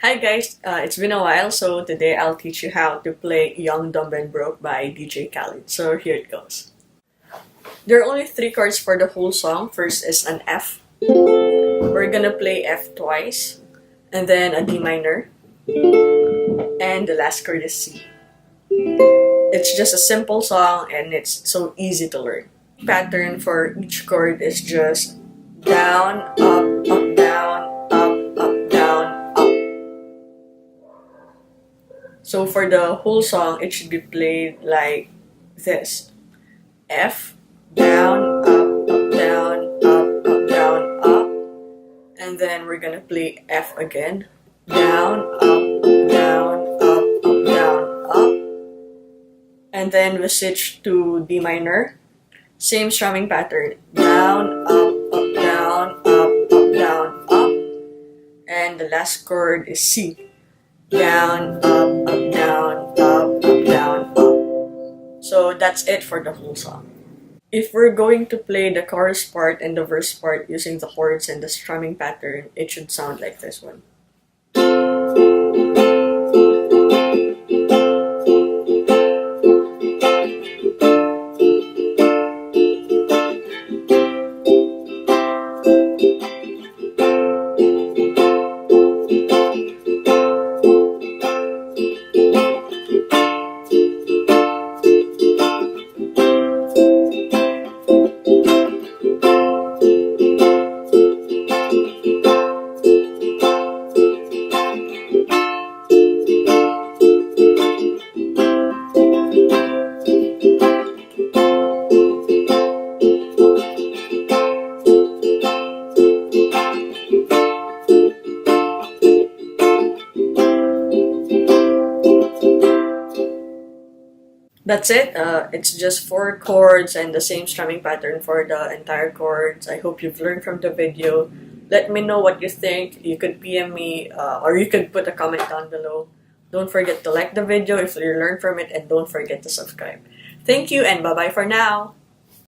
Hi guys, it's been a while, so today I'll teach you how to play Young, Dumb and Broke by DJ Khalid. So here it goes. There are only three chords for the whole song. First is an F. We're gonna play F twice, and then a D minor, and the last chord is C. It's just a simple song and it's so easy to learn. Pattern for each chord is just down, up, down, up, down, up. So for the whole song, it should be played like this. F, down, up, down, up, down, up. And then we're gonna play F again. Down, up, down, up, down, up. And then we switch to D minor. Same strumming pattern. Down, up, down, up, down, up. And the last chord is C. Down, up, down, up, down, up. So that's it for the whole song. If we're going to play the chorus part and the verse part using the chords and the strumming pattern, it should sound like this one. That's it. It's just four chords and the same strumming pattern for the entire chords. I hope you've learned from the video. Let me know what you think. You could PM me or you could put a comment down below. Don't forget to like the video if you learned from it and don't forget to subscribe. Thank you and bye-bye for now.